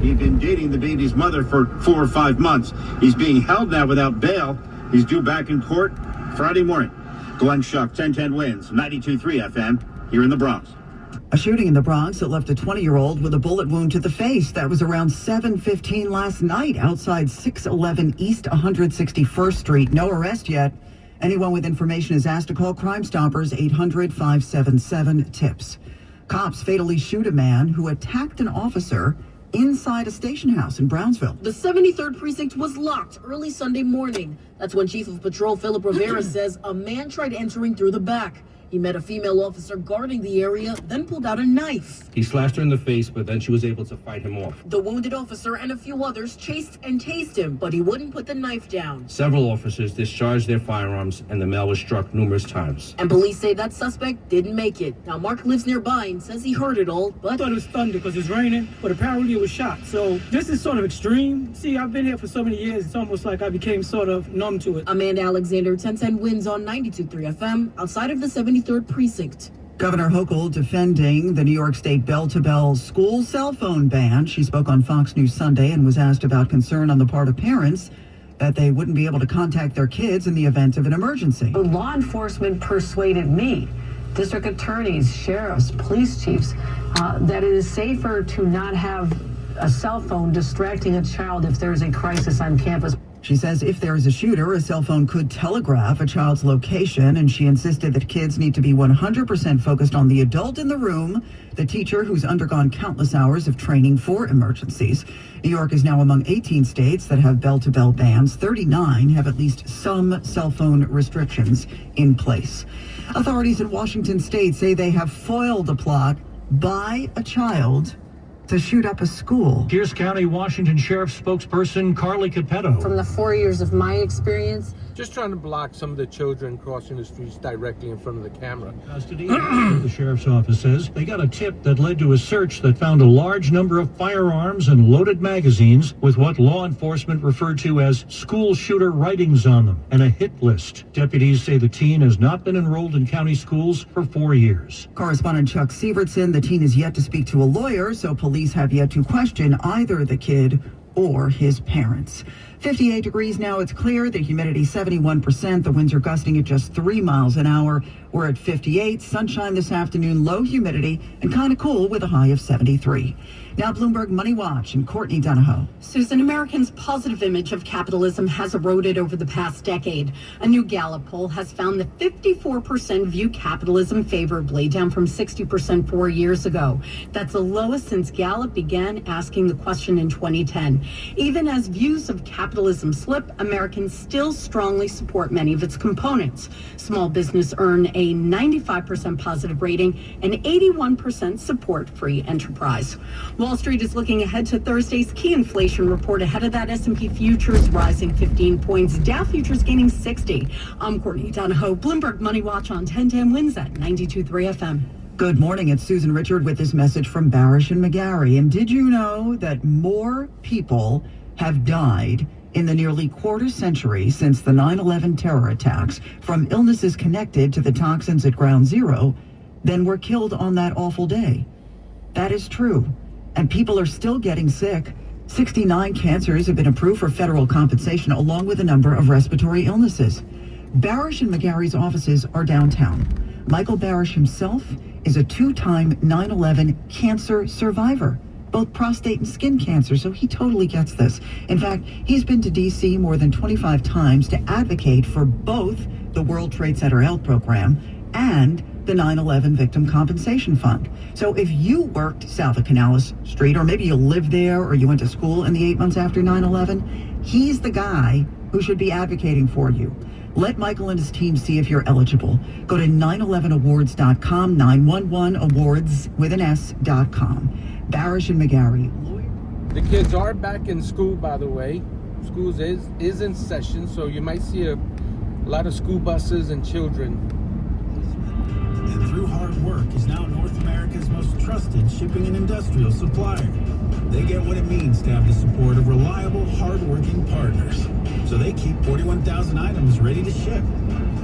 He'd been dating the baby's mother for 4 or 5 months. He's being held now without bail. He's due back in court Friday morning. Glenn Schuck, 1010 Wins, 92.3 FM, here in the Bronx. A shooting in the Bronx that left a 20-year-old with a bullet wound to the face. That was around 7:15 last night outside 611 East 161st Street. No arrest yet. Anyone with information is asked to call Crime Stoppers 800-577-TIPS. Cops fatally shoot a man who attacked an officer inside a station house in Brownsville. The 73rd precinct was locked early Sunday morning. That's when Chief of Patrol Philip Rivera says a man tried entering through the back. He met a female officer guarding the area, then pulled out a knife. He slashed her in the face, but then she was able to fight him off. The wounded officer and a few others chased and tased him, but he wouldn't put the knife down. Several officers discharged their firearms, and the male was struck numerous times. And police say that suspect didn't make it. Now, Mark lives nearby and says he heard it all, but I thought it was thunder because it's raining, but apparently it was shot. So this is sort of extreme. See, I've been here for so many years, it's almost like I became sort of numb to it. Amanda Alexander, 1010 Wins on 92.3 FM, outside of the 73rd precinct. Governor Hochul defending the New York State bell-to-bell school cell phone ban. She spoke on Fox News Sunday and was asked about concern on the part of parents that they wouldn't be able to contact their kids in the event of an emergency. Law enforcement persuaded me, district attorneys, sheriffs, police chiefs, that it is safer to not have a cell phone distracting a child if there's a crisis on campus. She says if there is a shooter, a cell phone could telegraph a child's location, and she insisted that kids need to be 100% focused on the adult in the room, the teacher who's undergone countless hours of training for emergencies. New York is now among 18 states that have bell-to-bell bans. 39 have at least some cell phone restrictions in place. Authorities in Washington state say they have foiled a plot by a child to shoot up a school. Pierce County, Washington Sheriff spokesperson Carly Capetto. From the 4 years of my experience, just trying to block some of the children crossing the streets directly in front of the camera. Custody. The sheriff's office says they got a tip that led to a search that found a large number of firearms and loaded magazines with what law enforcement referred to as school shooter writings on them and a hit list. Deputies say the teen has not been enrolled in county schools for 4 years. Correspondent Chuck Sievertson, the teen is yet to speak to a lawyer, so police have yet to question either the kid or his parents. 58 degrees now. It's clear. The humidity 71%. The winds are gusting at just 3 miles an hour. We're at 58. Sunshine this afternoon, low humidity, and kind of cool with a high of 73. Now Bloomberg Money Watch and Courtney Donahoe. Susan, Americans' positive image of capitalism has eroded over the past decade. A new Gallup poll has found that 54% view capitalism favorably, down from 60% 4 years ago. That's the lowest since Gallup began asking the question in 2010. Even as views of capitalism slip, Americans still strongly support many of its components. Small business earn a 95% positive rating and 81% support free enterprise. Wall Street is looking ahead to Thursday's key inflation report. Ahead of that, S&P futures rising 15 points, Dow futures gaining 60. I'm Courtney Donahoe, Bloomberg Money Watch on 1010 Wins at 92.3 FM. Good morning. It's Susan Richard with this message from Barish and McGarry. And did you know that more people have died in the nearly quarter century since the 9/11 terror attacks from illnesses connected to the toxins at Ground Zero than were killed on that awful day? That is true. And people are still getting sick. 69 cancers have been approved for federal compensation, along with a number of respiratory illnesses. Barish and McGarry's offices are downtown. Michael Barish himself is a 2-time 9/11 cancer survivor, both prostate and skin cancer, so he totally gets this. In fact, he's been to D.C. more than 25 times to advocate for both the World Trade Center Health Program and the 9/11 Victim Compensation Fund. So if you worked south of Canales Street, or maybe you lived there, or you went to school in the 8 months after 9/11, he's the guy who should be advocating for you. Let Michael and his team see if you're eligible. Go to 911awards.com, 911awards with an S.com. Barish and McGarry. The kids are back in school, by the way. Schools is in session, so you might see a lot of school buses and children. And through hard work is now North America's most trusted shipping and industrial supplier. They get what it means to have the support of reliable, hard-working partners. so they keep 41,000 items ready to ship.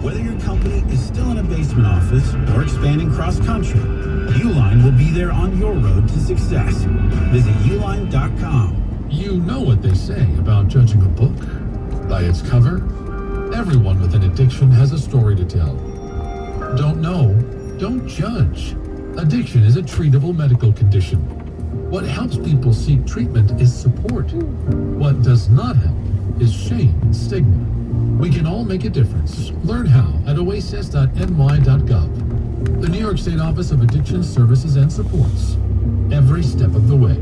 Whether your company is still in a basement office or expanding cross-country, Uline will be there on your road to success. Visit uline.com. You know what they say about judging a book by its cover? Everyone with an addiction has a story to tell. Don't know? Don't judge. Addiction is a treatable medical condition. What helps people seek treatment is support. What does not help is shame and stigma. We can all make a difference. Learn how at oasis.ny.gov. The New York State Office of Addiction Services and Supports. Every step of the way.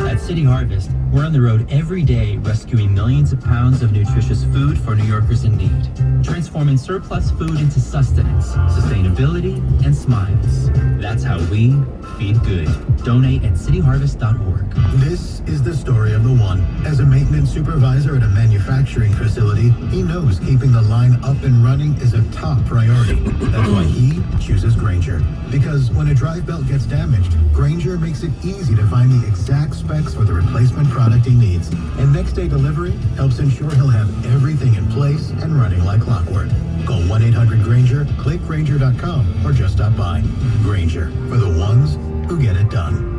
At City Harvest, we're on the road every day rescuing millions of pounds of nutritious food for New Yorkers in need, transforming surplus food into sustenance, sustainability, and smiles. That's how we feed good. Donate at cityharvest.org. This is the story of the one. As a maintenance supervisor at a manufacturing facility, he knows keeping the line up and running is a top priority. That's why he chooses Grainger. Because when a drive belt gets damaged, Grainger makes it easy to find the exact specs for the replacement product he needs. And next day delivery helps ensure he'll have everything in place and running like clockwork. Call 1-800-GRAINGER, click Grainger.com, or just stop by. Grainger, for the ones who get it done.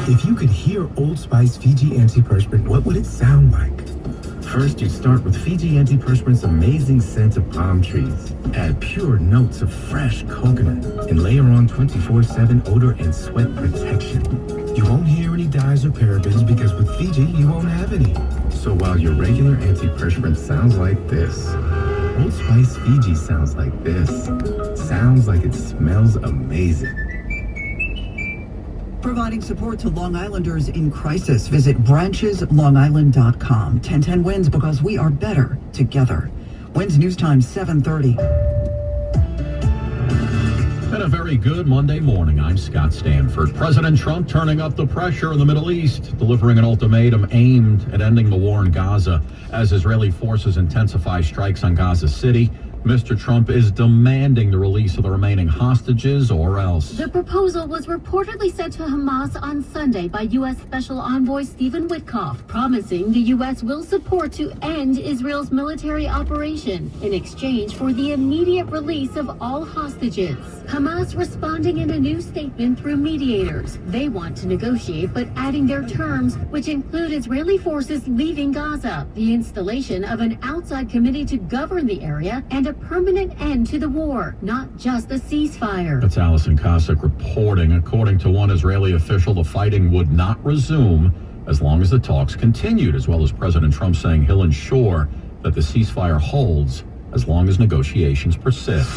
If you could hear Old Spice Fiji Antiperspirant, what would it sound like? First, you'd start with Fiji Antiperspirant's amazing scent of palm trees. Add pure notes of fresh coconut, and layer on 24/7 odor and sweat protection. You won't hear any dyes or parabens because with Fiji, you won't have any. So while your regular antiperspirant sounds like this, Old Spice Fiji sounds like this. Sounds like it smells amazing. Providing support to Long Islanders in crisis. Visit brancheslongisland.com. 1010 wins because we are better together. Wins News Time 7:30. And a very good Monday morning. I'm Scott Stanford. President Trump turning up the pressure in the Middle East, delivering an ultimatum aimed at ending the war in Gaza. As Israeli forces intensify strikes on Gaza City, Mr. Trump is demanding the release of the remaining hostages or else. The proposal was reportedly sent to Hamas on Sunday by U.S. Special Envoy Stephen Witkoff, promising the U.S. will support to end Israel's military operation in exchange for the immediate release of all hostages. Hamas responding in a new statement through mediators. They want to negotiate, but adding their terms, which include Israeli forces leaving Gaza, the installation of an outside committee to govern the area, and a permanent end to the war, not just a ceasefire. That's Allison Cossack reporting. According to one Israeli official, the fighting would not resume as long as the talks continued, as well as President Trump saying he'll ensure that the ceasefire holds as long as negotiations persist.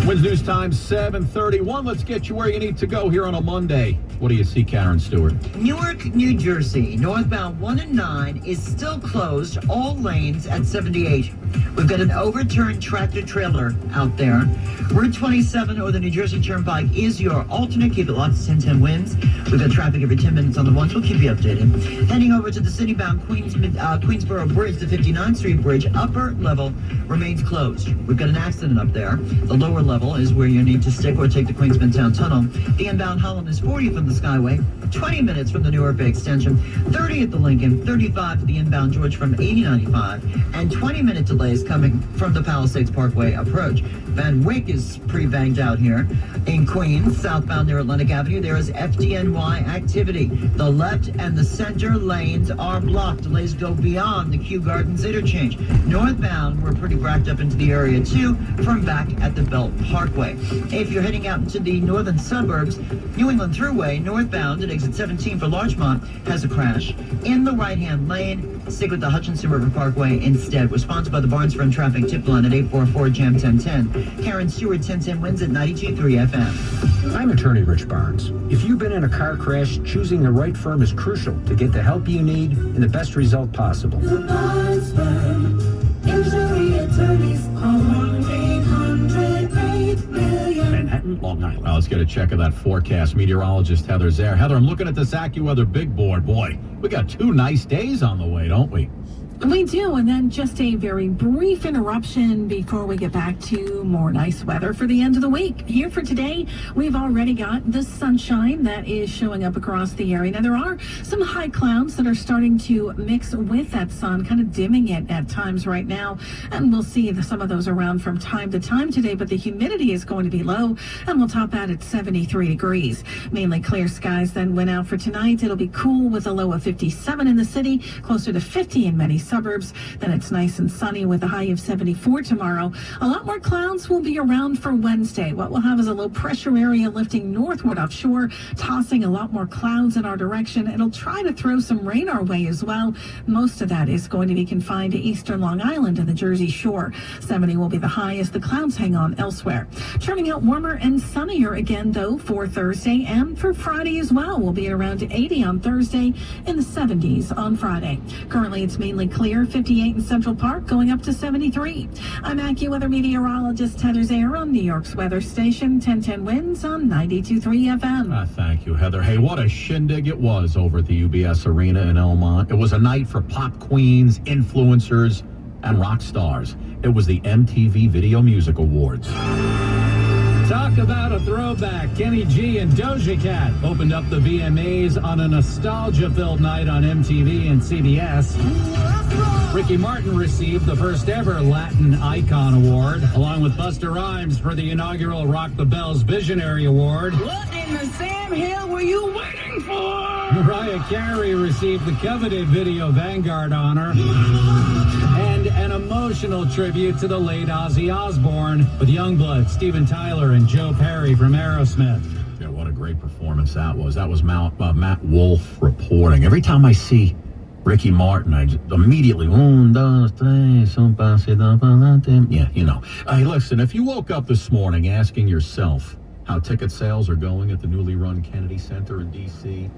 Wins News Time 7:31. Let's get you where you need to go here on a Monday. What do you see, Karen Stewart? Newark, New Jersey, northbound 1 and 9 is still closed, all lanes at 78. We've got an overturned tractor trailer out there. Route 27 or the New Jersey Turnpike is your alternate. Keep it locked to 1010 wins. We've got traffic every 10 minutes on the ones. We'll keep you updated. Heading over to the city-bound Queensboro Bridge, the 59th Street Bridge, upper level remains closed. We've got an accident up there. The lower level is where you need to stick or take the Queens Midtown Tunnel. The inbound Holland is 40 from the Skyway, 20 minutes from the Newark Bay Extension, 30 at the Lincoln, 35 to the inbound George from 8095, and 20-minute delays coming from the Palisades Parkway approach. Van Wyck is pretty banged out here. In Queens, southbound near Atlantic Avenue, there is FDNY activity. The left and the center lanes are blocked. Delays go beyond the Kew Gardens interchange. Northbound, we're pretty backed up into the area too, from back at the Belt Parkway. If you're heading out into the northern suburbs, New England Thruway, northbound at exit 17 for Larchmont, has a crash. In the right-hand lane, stick with the Hutchinson River Parkway instead. We're sponsored by the Barnes Front Traffic Tip Line at 844-JAM-1010. Karen Stewart, 1010 wins at 92.3 FM. I'm attorney Rich Barnes. If you've been in a car crash, choosing the right firm is crucial to get the help you need and the best result possible. The Barnes Firm. Injury attorneys call 1-800-8-million. Manhattan, Long Island. Well, let's get a check of that forecast. Meteorologist Heather Zare. Heather, I'm looking at this AccuWeather big board. Boy, we got 2 nice days on the way, don't we? We do, and then just a very brief interruption before we get back to more nice weather for the end of the week. Here for today, we've already got the sunshine that is showing up across the area. Now, there are some high clouds that are starting to mix with that sun, kind of dimming it at times right now, and we'll see some of those around from time to time today, but the humidity is going to be low, and we'll top out at 73 degrees. Mainly clear skies then win out for tonight. It'll be cool with a low of 57 in the city, closer to 50 in many suburbs. Then it's nice and sunny with a high of 74 tomorrow. A lot more clouds will be around for Wednesday. What we'll have is a low pressure area lifting northward offshore, tossing a lot more clouds in our direction. It'll try to throw some rain our way as well. Most of that is going to be confined to eastern Long Island and the Jersey Shore. 70 will be the high as the clouds hang on elsewhere. Turning out warmer and sunnier again, though, for Thursday and for Friday as well. We'll be at around 80 on Thursday, in the 70s on Friday. Currently, it's mainly clear, 58 in Central Park, going up to 73. I'm AccuWeather meteorologist Heather Zayer on New York's weather station, 1010 Winds on 92.3 FM. Thank you, Heather. Hey, what a shindig it was over at the UBS Arena in Elmont. It was a night for pop queens, influencers, and rock stars. It was the MTV Video Music Awards. Talk about a throwback. Kenny G and Doja Cat opened up the VMAs on a nostalgia-filled night on MTV and CBS. Ricky Martin received the first ever Latin Icon Award, along with Busta Rhymes for the inaugural Rock the Bells Visionary Award. What in the Sam Hill were you waiting for? Mariah Carey received the coveted Video Vanguard honor. And an emotional tribute to the late Ozzy Osbourne with Youngblood, Steven Tyler, and Joe Perry from Aerosmith. Yeah, what a great performance that was. That was Matt Wolf reporting. Every time I see Ricky Martin, I just immediately, yeah, you know. Hey, listen, if you woke up this morning asking yourself how ticket sales are going at the newly run Kennedy Center in D.C.,